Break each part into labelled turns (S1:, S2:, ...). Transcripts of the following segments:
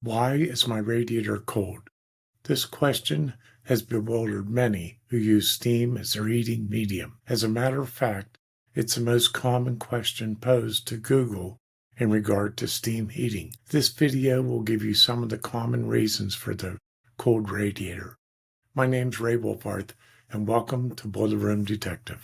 S1: Why is my radiator cold? This question has bewildered many who use steam as their heating medium. As a matter of fact, it's the most common question posed to Google in regard to steam heating. This video will give you some of the common reasons for the cold radiator. My name's Ray Wohlfarth, and welcome to Boiler Room Detective.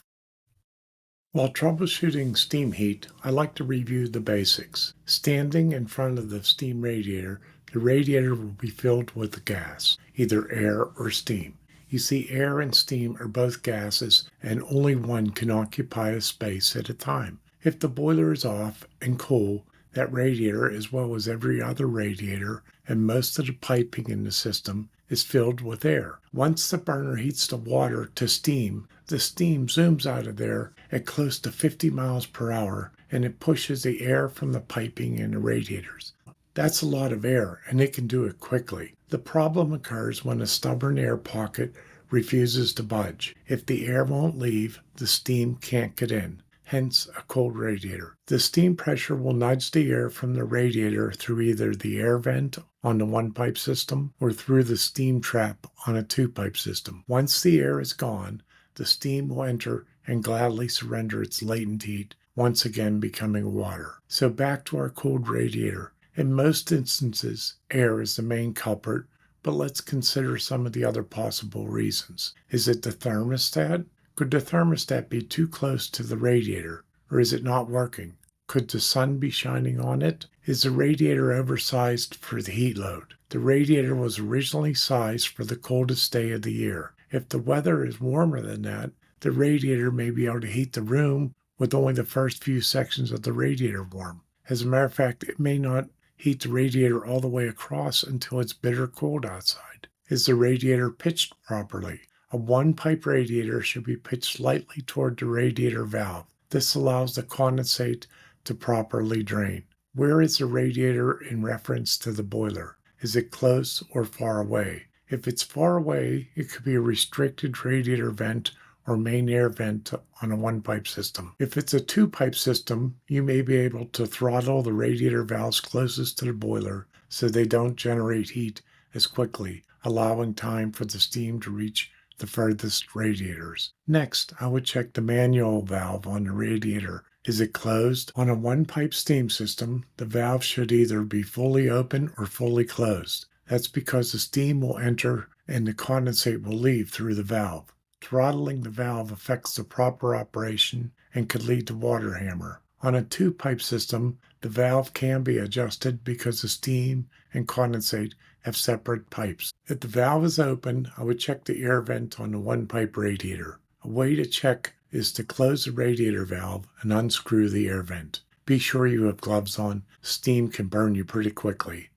S1: While troubleshooting steam heat, I like to review the basics. Standing in front of the steam radiator, the radiator will be filled with gas, either air or steam. You see, air and steam are both gases, and only one can occupy a space at a time. If the boiler is off and cool, that radiator, as well as every other radiator and most of the piping in the system, is filled with air. Once the burner heats the water to steam, the steam zooms out of there at close to 50 miles per hour, and it pushes the air from the piping and the radiators. That's a lot of air, and it can do it quickly. The problem occurs when a stubborn air pocket refuses to budge. If the air won't leave, the steam can't get in. Hence a cold radiator. The steam pressure will nudge the air from the radiator through either the air vent on the one-pipe system or through the steam trap on a two-pipe system. Once the air is gone, the steam will enter and gladly surrender its latent heat, once again becoming water. So back to our cold radiator. In most instances, air is the main culprit, but let's consider some of the other possible reasons. Is it the thermostat? Could the thermostat be too close to the radiator, or is it not working? Could the sun be shining on it? Is the radiator oversized for the heat load? The radiator was originally sized for the coldest day of the year. If the weather is warmer than that, the radiator may be able to heat the room with only the first few sections of the radiator warm. As a matter of fact, it may not heat the radiator all the way across until it's bitter cold outside. Is the radiator pitched properly? A one-pipe radiator should be pitched slightly toward the radiator valve. This allows the condensate to properly drain. Where is the radiator in reference to the boiler? Is it close or far away? If it's far away, it could be a restricted radiator vent or main air vent on a one-pipe system. If it's a two-pipe system, you may be able to throttle the radiator valves closest to the boiler so they don't generate heat as quickly, allowing time for the steam to reach the furthest radiators. Next, I would check the manual valve on the radiator. Is it closed? On a one-pipe steam system, the valve should either be fully open or fully closed. That's because the steam will enter and the condensate will leave through the valve. Throttling the valve affects the proper operation and could lead to water hammer. On a two-pipe system, the valve can be adjusted because the steam and condensate have separate pipes. If the valve is open, I would check the air vent on the one-pipe radiator. A way to check is to close the radiator valve and unscrew the air vent. Be sure you have gloves on. Steam can burn you pretty quickly.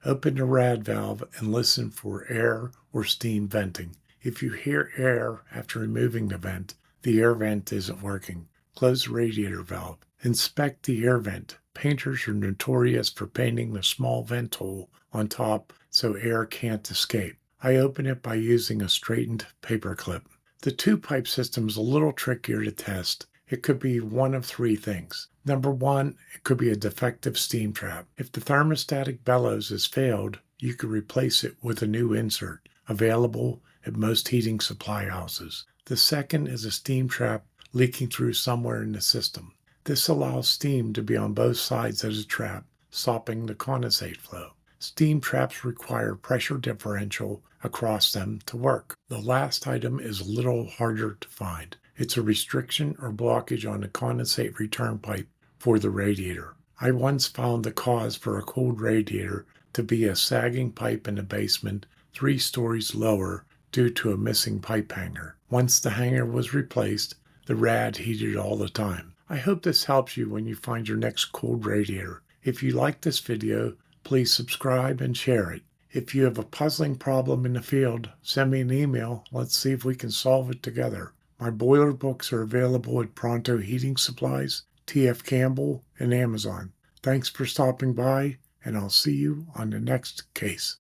S1: Open the rad valve and listen for air or steam venting. If you hear air after removing the vent, the air vent isn't working. Close the radiator valve. Inspect the air vent. Painters are notorious for painting the small vent hole on top so air can't escape. I open it by using a straightened paper clip. The two-pipe system is a little trickier to test. It could be one of three things. Number one, it could be a defective steam trap. If the thermostatic bellows has failed, you could replace it with a new insert, available at most heating supply houses. The second is a steam trap leaking through somewhere in the system. This allows steam to be on both sides of the trap, stopping the condensate flow. Steam traps require pressure differential across them to work. The last item is a little harder to find. It's a restriction or blockage on the condensate return pipe for the radiator. I once found the cause for a cold radiator to be a sagging pipe in the basement 3 stories lower due to a missing pipe hanger. Once the hanger was replaced, the rad heated all the time. I hope this helps you when you find your next cold radiator. If you like this video, please subscribe and share it. If you have a puzzling problem in the field, send me an email. Let's see if we can solve it together. My boiler books are available at Pronto Heating Supplies, T.F. Campbell, and Amazon. Thanks for stopping by, and I'll see you on the next case.